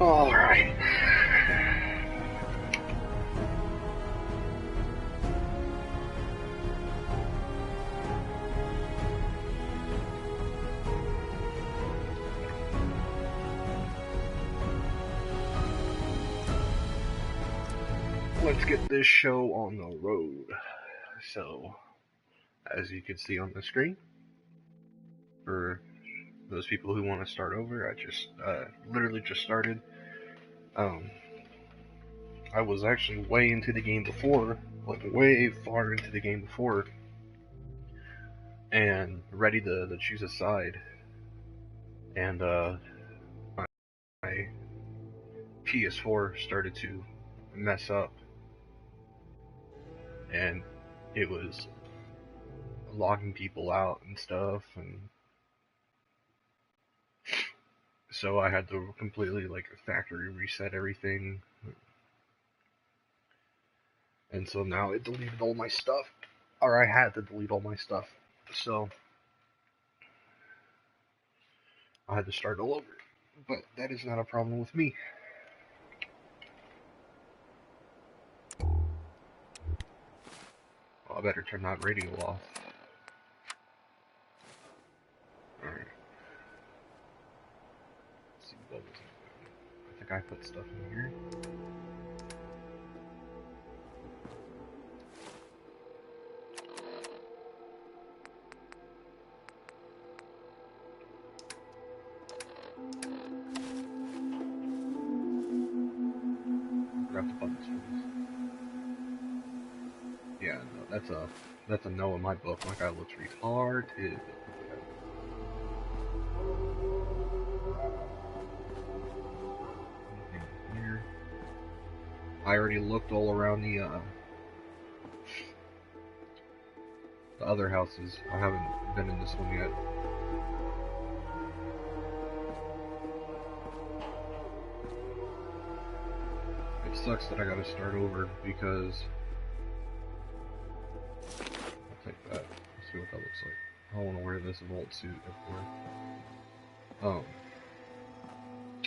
Alright. Let's get this show on the road. So, as you can see on the screen, for those people who want to start over, I just literally just started. I was actually way into the game before, like way far into the game before, and ready to choose a side. And my PS4 started to mess up, and it was logging people out and stuff, and so I had to completely like factory reset everything. And so now it deleted all my stuff, or I had to delete all my stuff. So I had to start all over. But that is not a problem with me. Well, I better turn that radio off. Alright. Let's see what was I think I put stuff in here. Grab the buttons for this. Yeah, no, that's a no in my book. My guy looks retarded. Anything here? I already looked all around the other houses. I haven't been in this one yet. It sucks that I gotta start over because I'll take that. Let's see what that looks like. I want to wear this vault suit, of course.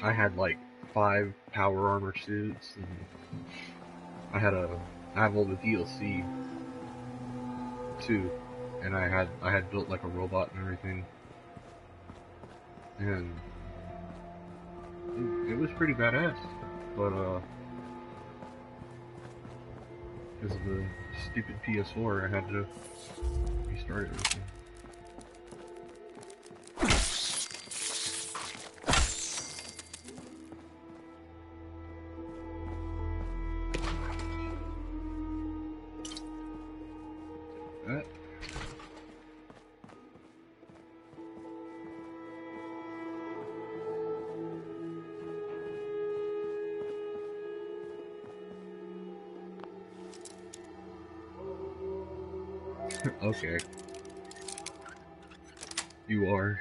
I had like 5 power armor suits, and I have all the DLC too, and I had built like a robot and everything, and it was pretty badass, but because of the stupid PS4, I had to restart everything. That. Okay. You are,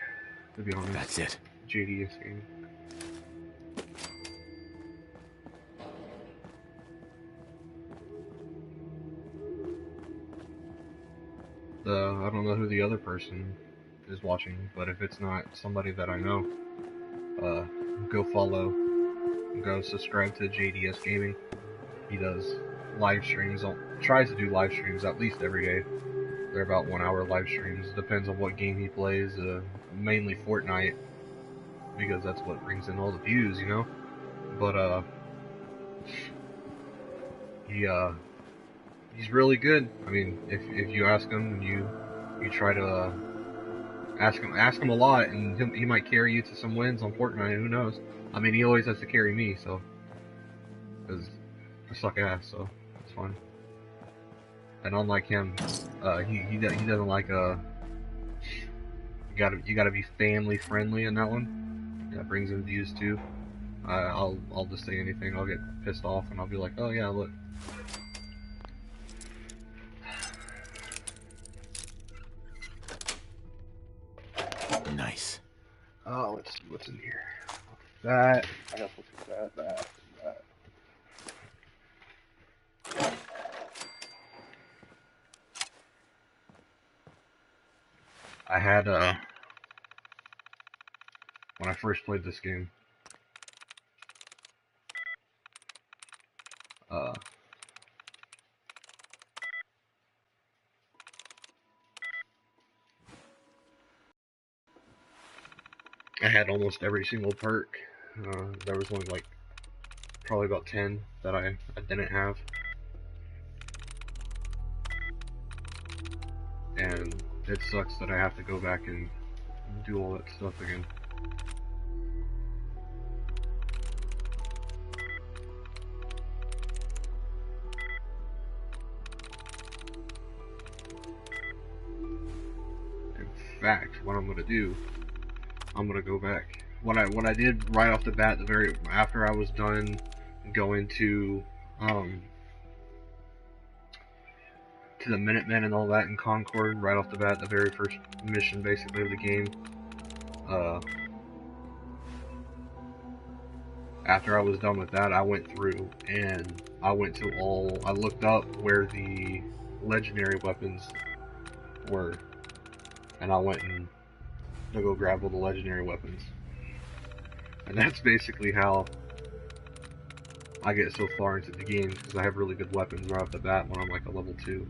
to be honest. That's it. JDS game. I don't know who the other person is watching, but if it's not somebody that I know, go follow, go subscribe to JDS Gaming. He does live streams, tries to do live streams at least every day. They're about 1 hour live streams, depends on what game he plays, mainly Fortnite, because that's what brings in all the views, you know? But, he's really good. I mean, if you ask him and you try to, ask him a lot, and he might carry you to some wins on Fortnite, who knows? I mean, he always has to carry me, so, because I suck ass, so it's fine. And unlike him, he doesn't like, you gotta be family friendly in that one. That brings in views too. I'll just say anything, I'll get pissed off, and I'll be like, oh yeah, look. Nice. Oh, let's see what's in here. That. I guess we'll take that. I had, when I first played this game, I had almost every single perk. There was only like probably about 10 that I didn't have, and it sucks that I have to go back and do all that stuff again. In fact, what I'm gonna do, I'm gonna go back. What I did right off the bat, after I was done going to the Minutemen and all that in Concord, right off the bat, the very first mission basically of the game. After I was done with that, I went through and I looked up where the legendary weapons were, and I went and to go grab all the legendary weapons. And that's basically how I get so far into the game, because I have really good weapons right off the bat when I'm like a level 2.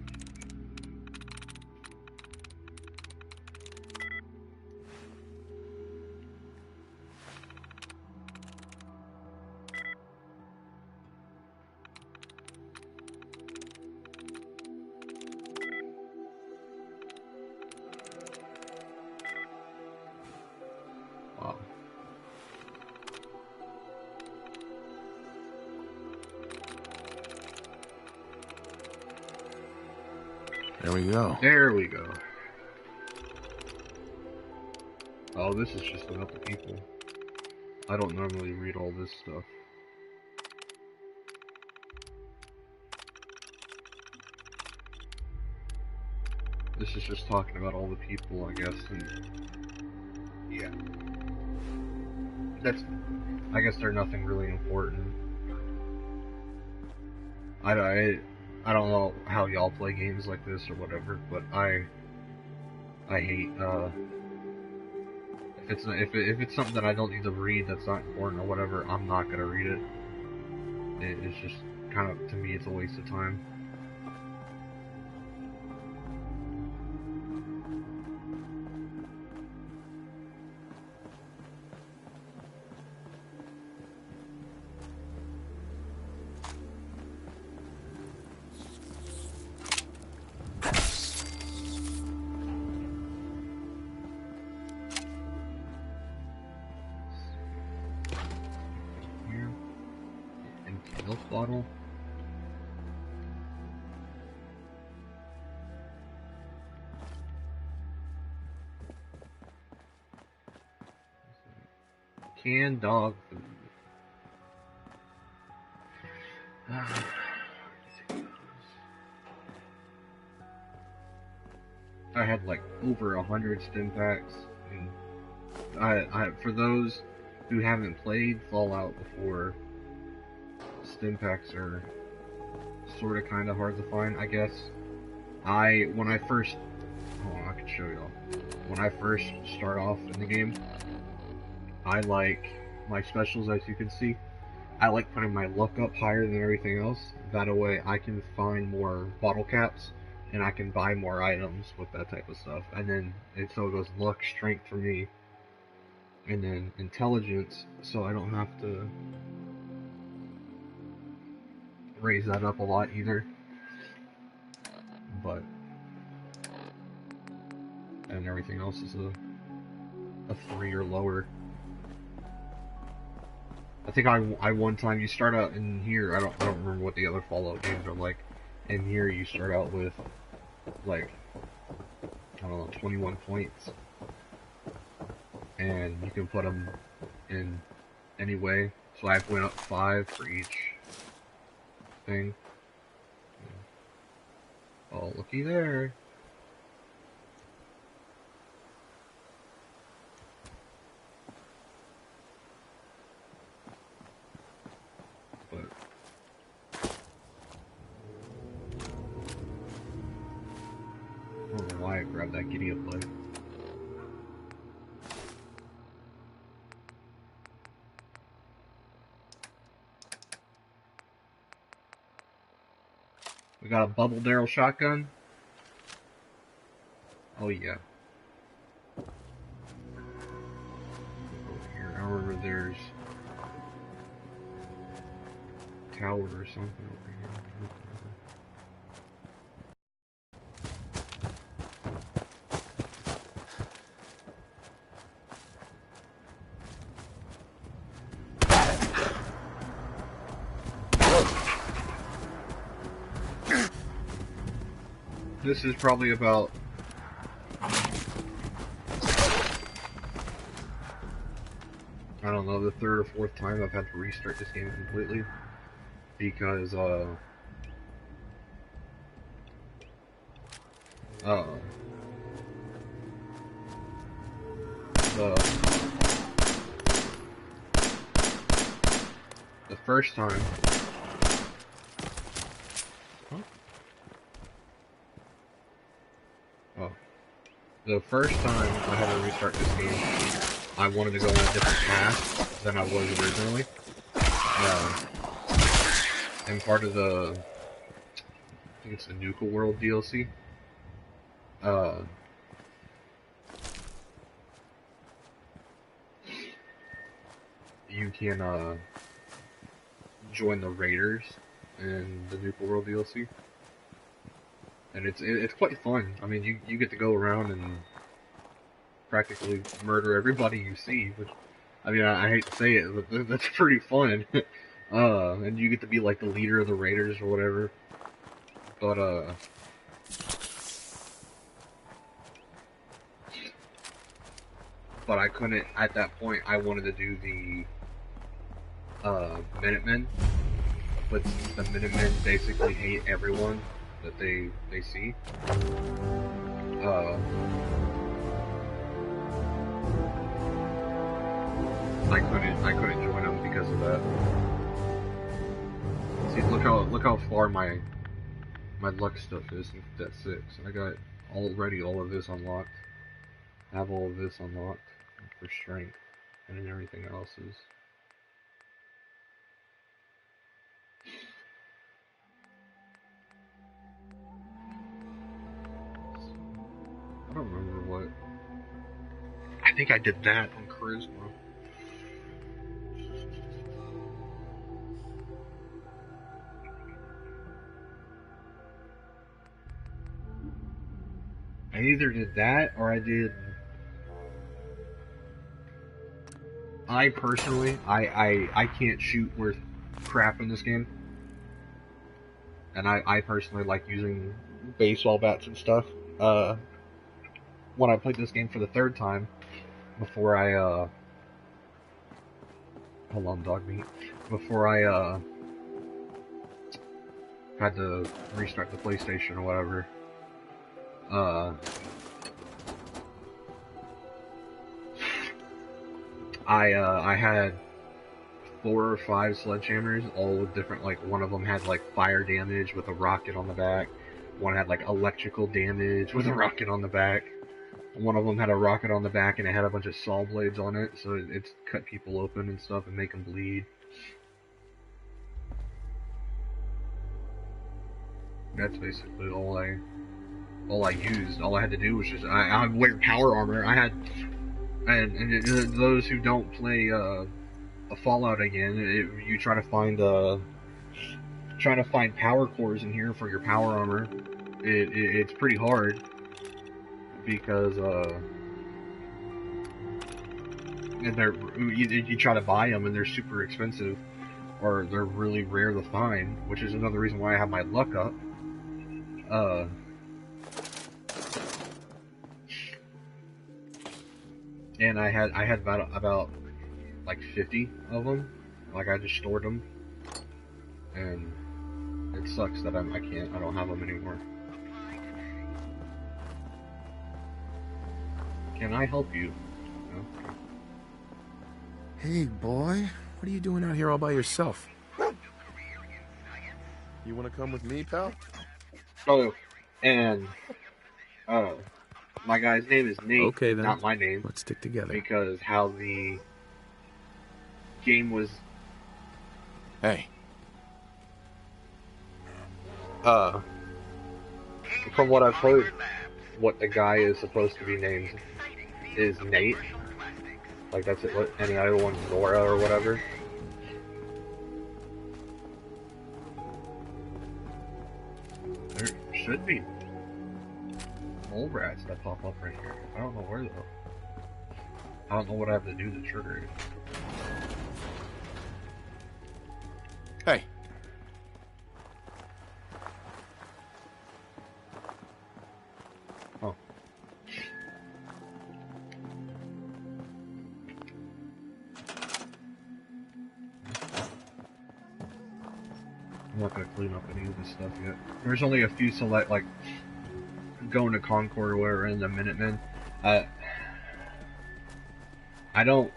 Wow. There we go. There we go. Oh, this is just about the people. I don't normally read all this stuff. This is just talking about all the people, I guess, and yeah. I guess they're nothing really important. I don't know how y'all play games like this or whatever, but I hate, if it's something that I don't need to read that's not important or whatever, I'm not gonna read it. It's just kind of, to me, it's a waste of time. Milk bottle. Canned dog food. I had like over 100 stim packs, and I for those who haven't played Fallout before, stim packs are sort of kind of hard to find, I guess. When I first, hold on, I can show y'all. when I first start off in the game, I like my specials, as you can see. I like putting my luck up higher than everything else. That way I can find more bottle caps and I can buy more items with that type of stuff. And then so it goes luck, strength for me, and then intelligence, so I don't have to raise that up a lot either. But and everything else is a 3 or lower. I think I one time you start out in here. I don't remember what the other Fallout games are like. In here you start out with like, I don't know, 21 points, and you can put them in any way. So I've went up 5 for each thing. Oh, looky there. But I don't know why I grabbed that giddy up leg. We got a bubble barrel shotgun. Oh yeah. Over here, I remember there's a tower or something over here. This is probably about I don't know, the 3rd or 4th time I've had to restart this game completely because the first time. Huh? Oh. The first time I had to restart this game, I wanted to go on a different path than I was originally. And part of the, I think it's the Nuka World DLC, you can, join the Raiders in the Nuka World DLC. And it's quite fun. I mean, you get to go around and practically murder everybody you see, which, I mean, I hate to say it, but that's pretty fun. And you get to be like the leader of the Raiders or whatever. But I couldn't, at that point, I wanted to do the, Minutemen. But the Minutemen basically hate everyone that they see. I couldn't join them because of that. See, look how far my luck stuff is at 6. I got already all of this unlocked. I have all of this unlocked for strength, and then everything else is. I don't remember what. I think I did that on Charisma. I either did that or I did. I personally, I can't shoot worth crap in this game. And I personally like using baseball bats and stuff. When I played this game for the 3rd time, before I, hold on, dog meat. Before I, had to restart the PlayStation or whatever, I had 4 or 5 sledgehammers, all with different, like, one of them had, like, fire damage with a rocket on the back, one had, like, electrical damage with a rocket on the back, One of them had a rocket on the back and it had a bunch of saw blades on it, so it's cut people open and stuff and make them bleed. That's basically all I used. All I had to do was just I wear power armor. I had and those who don't play a Fallout again, you try to find power cores in here for your power armor. It's pretty hard because and you try to buy them and they're super expensive or they're really rare to find, which is another reason why I have my luck up. And I had about like 50 of them. Like I just stored them, and it sucks that I don't have them anymore. Can I help you? No? Hey, boy. What are you doing out here all by yourself? You want to come with me, pal? Oh, and my guy's name is Nate. Okay, then. Not my name. Let's stick together. Because how the game was. Hey. From what I've heard, what the guy is supposed to be named is Nate. Like that's it. What any other one's Nora or whatever. There should be mole rats that pop up right here. I don't know where though. I don't know what I have to do to trigger it. Hey. Oh. I'm not gonna clean up any of this stuff yet. There's only a few select, like going to Concord or whatever in the Minutemen. I don't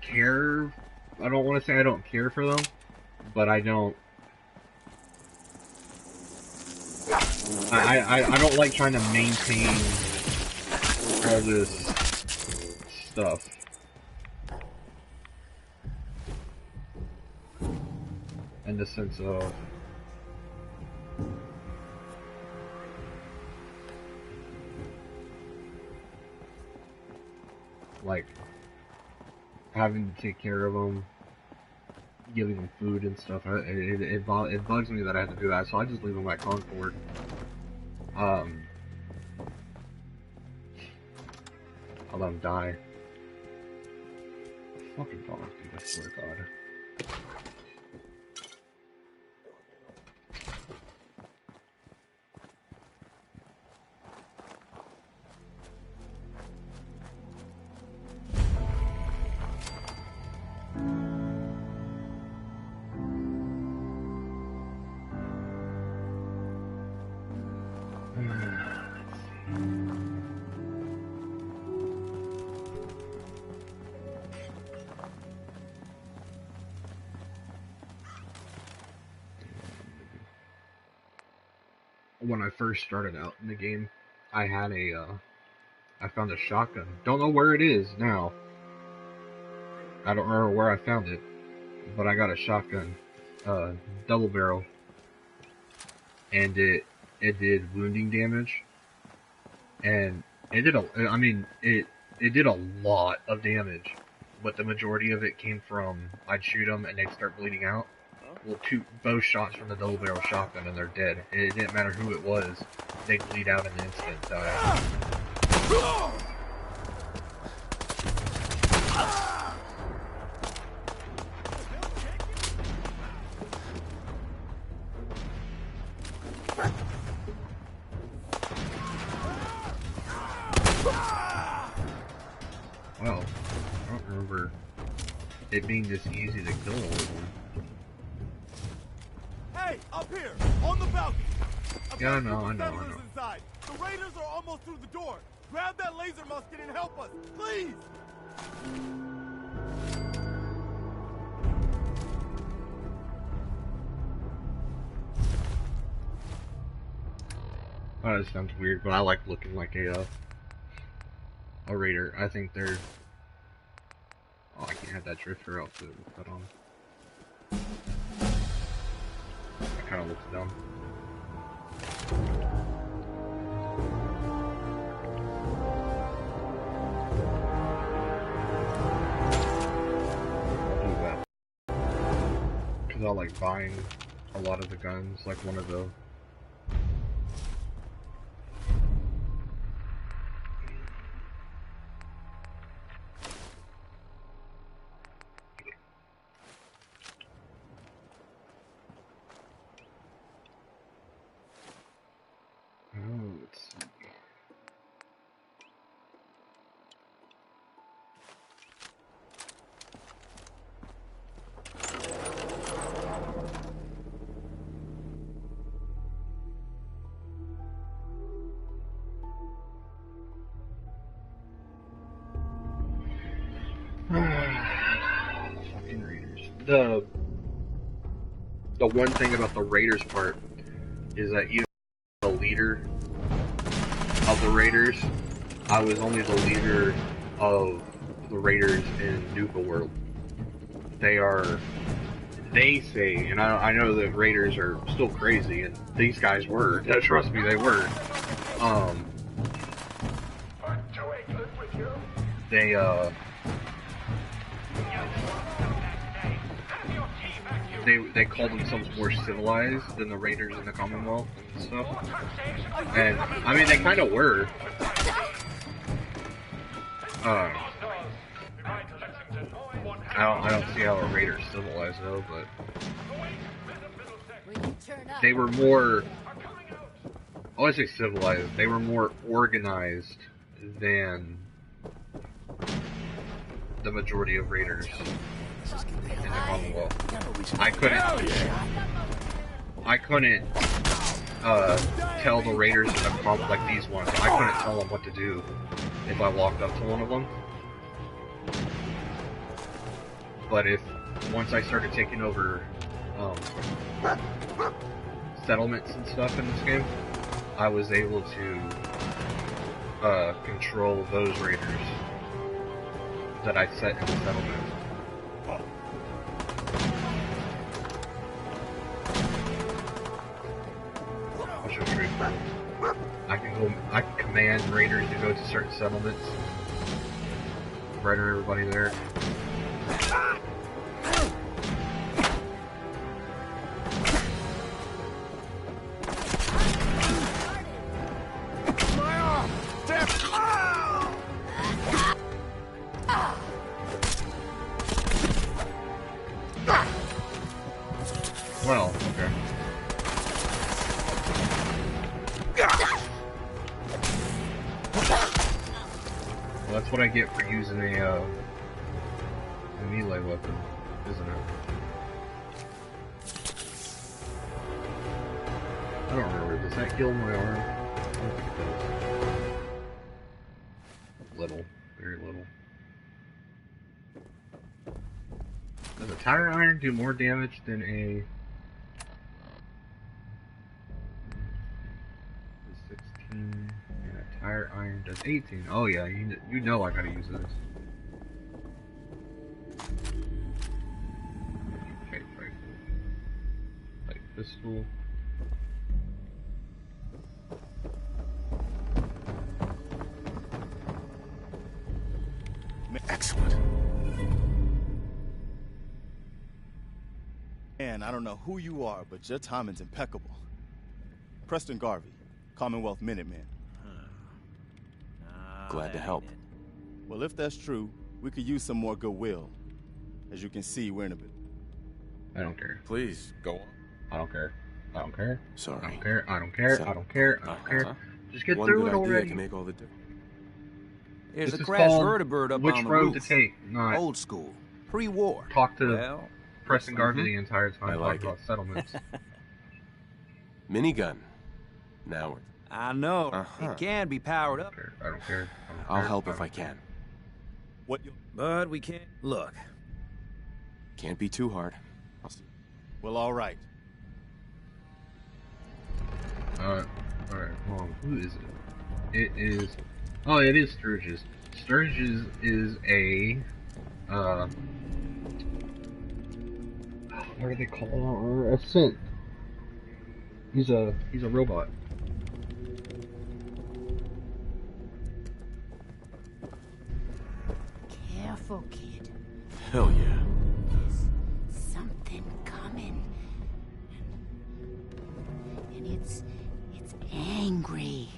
care. I don't want to say I don't care for them, but I don't. I don't like trying to maintain all this stuff. In the sense of like having to take care of them, giving them food and stuff. It bugs me that I have to do that, so I just leave them at Concord. I'll let them die. Fucking dogs, dude, I swear to God. When I first started out in the game, I had I found a shotgun. Don't know where it is now. I don't remember where I found it, but I got a shotgun, double barrel, and it did wounding damage, and it did it did a lot of damage, but the majority of it came from I'd shoot them and they'd start bleeding out. Well, both shots from the double barrel shotgun and they're dead. It didn't matter who it was; they'd bleed out in an instant. Well, I don't remember it being this easy to kill all of them. Hey, up here, on the balcony. Yeah, I know. Inside. The raiders are almost through the door. Grab that laser musket and help us, please. know it sounds weird, but I like looking like a raider. I think they're... Oh, I can't have that drifter outfit put on. That kind of looks dumb. I'll do that. Because I like buying a lot of the guns, like one of the... let's see. Fucking Raiders. The one thing about the Raiders part is that even the leader of the Raiders, I was only the leader of the Raiders in Nuka World. They say, and I know the Raiders are still crazy, and these guys were. Trust me, they were. They call themselves more civilized than the Raiders in the Commonwealth and stuff. And I mean, they kind of were. I don't see how a Raider's civilized though, but they were more. I would say civilized. They were more organized than the majority of Raiders in the Commonwealth. I couldn't tell the Raiders in the Commonwealth, like these ones. I couldn't tell them what to do if I walked up to one of them. But once I started taking over settlements and stuff in this game, I was able to control those Raiders that I set in the settlement. I'll show you. I can command Raiders to go to certain settlements. Murder everybody there. Well, okay. Well, that's what I get for using a melee weapon, isn't it? I don't remember. Does that kill my arm? I don't think it does. Little. Very little. Does a tire iron do more damage than a... 16, and a tire iron does 18. Oh yeah, you know I gotta use this. Okay, light pistol. Excellent. Man, I don't know who you are, but your timing's impeccable. Preston Garvey, Commonwealth Minuteman. Glad to help. Well, if that's true, we could use some more goodwill. As you can see, we're in a bit. I don't care. Please, go on. I don't care. I don't care. Sorry. I don't care. I don't care. I don't care. I don't care. Just get through it One good idea already. can make all the difference. There's This a is crashed called vertibird up which on the road roof. to take, not Old school, pre-war. talk to Well, Preston Garvey the entire time I talking like about settlements. Minigun. Now I know Uh-huh. it can be powered up, I don't care. I don't I'll care. help I if don't I can. What you... but we can't. Look, Can't be too hard. I'll see. Well, all right. Alright, hold on. Who is it? It is... Oh, it is Sturgis. Sturgis is a... what do they call it? A synth. He's a robot. Careful, kid. Hell yeah. There's something coming. And it's angry.